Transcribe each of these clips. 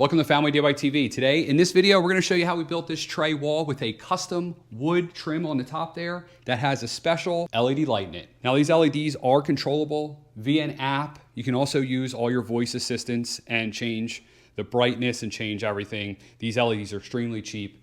Welcome to Family DIY TV. Today, in this video, we're gonna show you how we built this tray wall with a custom wood trim on the top there that has a special LED light in it. Now, these LEDs are controllable via an app. You can also use all your voice assistants and change the brightness and change everything. These LEDs are extremely cheap.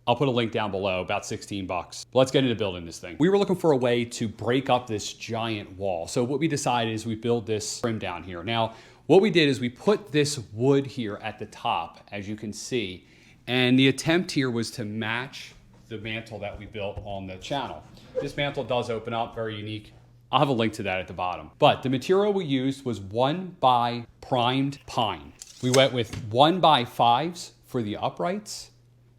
I'll put a link down below, about 16 bucks. Let's get into building this thing. We were looking for a way to break up this giant wall. So what we decided is we build this trim down here. Now, what we did is we put this wood here at the top, as you can see, and the attempt here was to match the mantle that we built on the channel. This mantle does open up, very unique. I'll have a link to that at the bottom. But the material we used was 1x primed pine. We went with 1x5s for the uprights.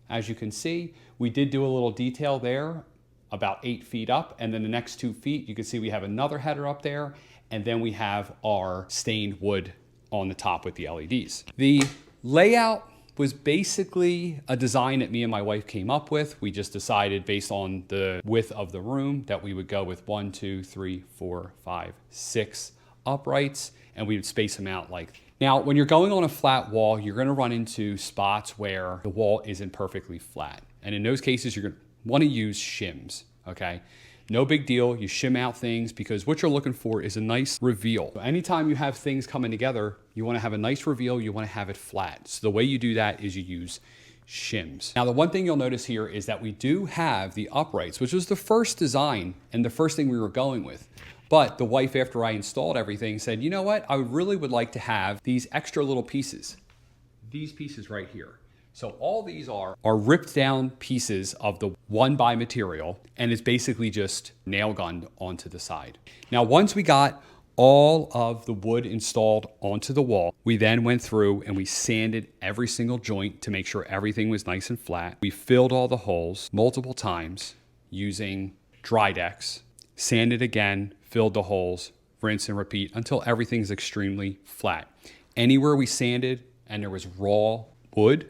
As you can see, we did do a little detail there, about 8 feet up, and then the next 2 feet, you can see we have another header up there, and then we have our stained wood on the top with the LEDs. The layout was basically a design that me and my wife came up with. We just decided based on the width of the room that we would go with 1, 2, 3, 4, 5, 6 uprights, and we would space them out like. Now, when you're going on a flat wall, you're gonna run into spots where the wall isn't perfectly flat. And in those cases, you're gonna wanna use shims, okay? No big deal, you shim out things because what you're looking for is a nice reveal. So anytime you have things coming together, you wanna have a nice reveal, you wanna have it flat. So the way you do that is you use shims. Now, the one thing you'll notice here is that we do have the uprights, which was the first design and the first thing we were going with. But the wife, after I installed everything, said, you know what? I really would like to have these extra little pieces. These pieces right here. So all these are ripped down pieces of the 1x material, and it's basically just nail gunned onto the side. Now, once we got all of the wood installed onto the wall, we then went through and we sanded every single joint to make sure everything was nice and flat. We filled all the holes multiple times using Drydex, sanded again, filled the holes, rinse and repeat until everything's extremely flat. Anywhere we sanded and there was raw wood,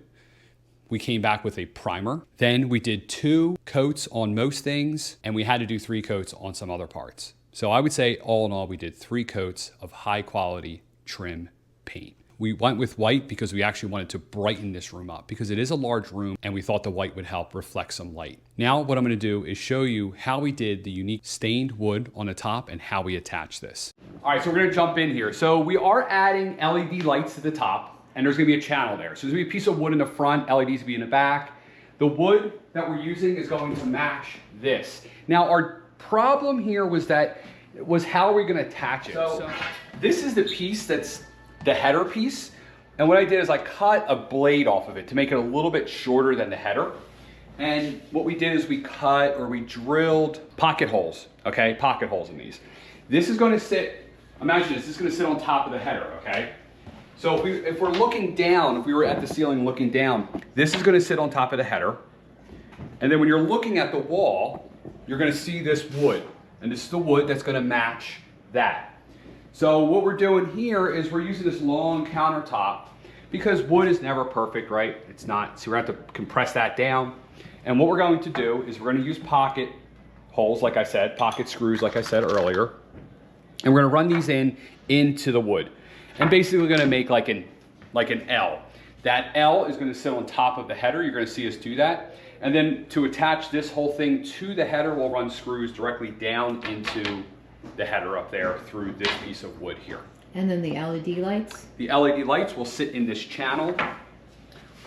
we came back with a primer. Then we did 2 coats on most things, and we had to do 3 coats on some other parts. So I would say all in all, we did 3 coats of high quality trim paint. We went with white because we actually wanted to brighten this room up because it is a large room and we thought the white would help reflect some light. Now what I'm gonna do is show you how we did the unique stained wood on the top and how we attach this. All right, so we're gonna jump in here. So we are adding LED lights to the top, and there's gonna be a channel there. So there's gonna be a piece of wood in the front, LEDs will be in the back. The wood that we're using is going to match this. Now our problem here was how are we gonna attach it? So this is the piece that's the header piece. And what I did is I cut a blade off of it to make it a little bit shorter than the header. And what we did is we drilled pocket holes, okay? Pocket holes in these. This is gonna sit, imagine this is gonna sit on top of the header, okay? So if we're looking down, if we were at the ceiling looking down, this is gonna sit on top of the header. And then when you're looking at the wall, you're gonna see this wood. And this is the wood that's gonna match that. So what we're doing here is we're using this long countertop because wood is never perfect, right? It's not, so we're gonna have to compress that down. And what we're going to do is we're gonna use pocket holes, like I said, pocket screws, like I said earlier. And we're gonna run these into the wood. And basically we're gonna make like an L. That L is gonna sit on top of the header. You're gonna see us do that. And then to attach this whole thing to the header, we'll run screws directly down into the header up there through this piece of wood here. And then the LED lights? The LED lights will sit in this channel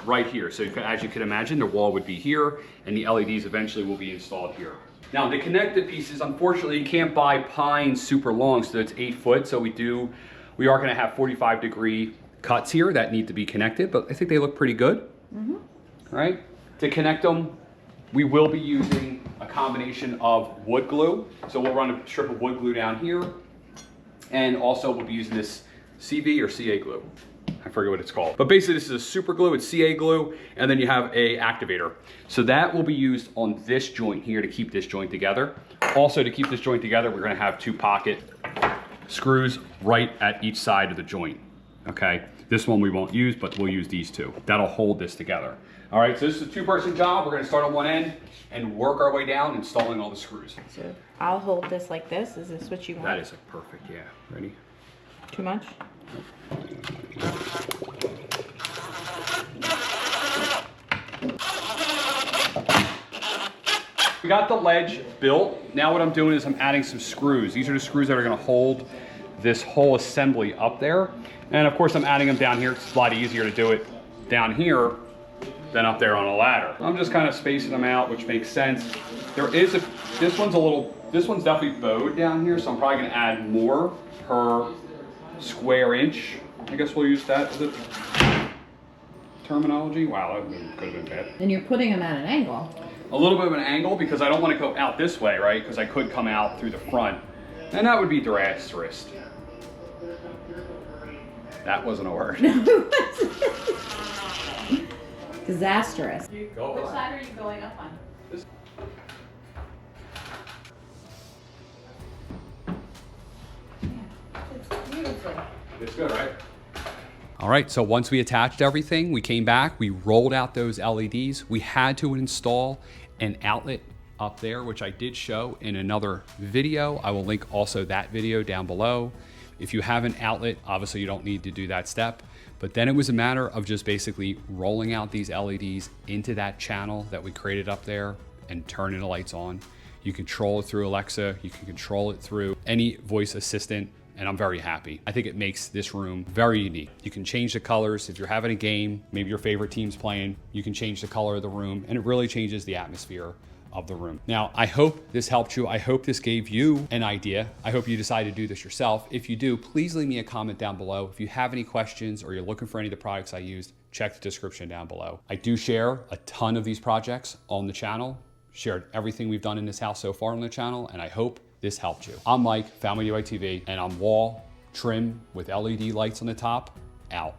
right here. So as you can imagine, the wall would be here and the LEDs eventually will be installed here. Now the connected pieces, unfortunately, you can't buy pine super long, so it's 8 foot. So we are gonna have 45-degree cuts here that need to be connected, but I think they look pretty good. Mm-hmm. Right? To connect them, we will be using a combination of wood glue. So we'll run a strip of wood glue down here, and also we'll be using this CV or CA glue. I forget what it's called. But basically this is a super glue, it's CA glue, and then you have a activator. So that will be used on this joint here to keep this joint together. Also to keep this joint together, we're gonna have 2 pocket screws right at each side of the joint, okay? This one we won't use, but we'll use these 2. That'll hold this together. All right, so this is a 2-person job. We're gonna start on one end and work our way down, installing all the screws. So I'll hold this like this. Is this what you want? That is perfect, yeah. Ready? Too much? We got the ledge built. Now what I'm doing is I'm adding some screws. These are the screws that are gonna hold this whole assembly up there. And of course I'm adding them down here. It's a lot easier to do it down here than up there on a ladder. I'm just kind of spacing them out, which makes sense. This one's definitely bowed down here, so I'm probably gonna add more per square inch. I guess we'll use that as a terminology. Wow, that could have been bad. And you're putting them at an angle. A little bit of an angle because I don't want to go out this way, right? Because I could come out through the front. And that would be disastrous. That wasn't a word. Disastrous. Go Which side are you going up on? It's beautiful. It's good, right? All right, so once we attached everything, we came back, we rolled out those LEDs. We had to install an outlet up there, which I did show in another video. I will link also that video down below. If you have an outlet, obviously you don't need to do that step, but then it was a matter of just basically rolling out these LEDs into that channel that we created up there and turning the lights on. You control it through Alexa, you can control it through any voice assistant, and I'm very happy. I think it makes this room very unique. You can change the colors. If you're having a game, maybe your favorite team's playing, you can change the color of the room, and it really changes the atmosphere of the room. Now, I hope this helped you. I hope this gave you an idea. I hope you decide to do this yourself. If you do, please leave me a comment down below. If you have any questions or you're looking for any of the products I used, check the description down below. I do share a ton of these projects on the channel, shared everything we've done in this house so far on the channel, and I hope this helped you. I'm Mike, Family DIY TV, and I'm wall trim with LED lights on the top, out.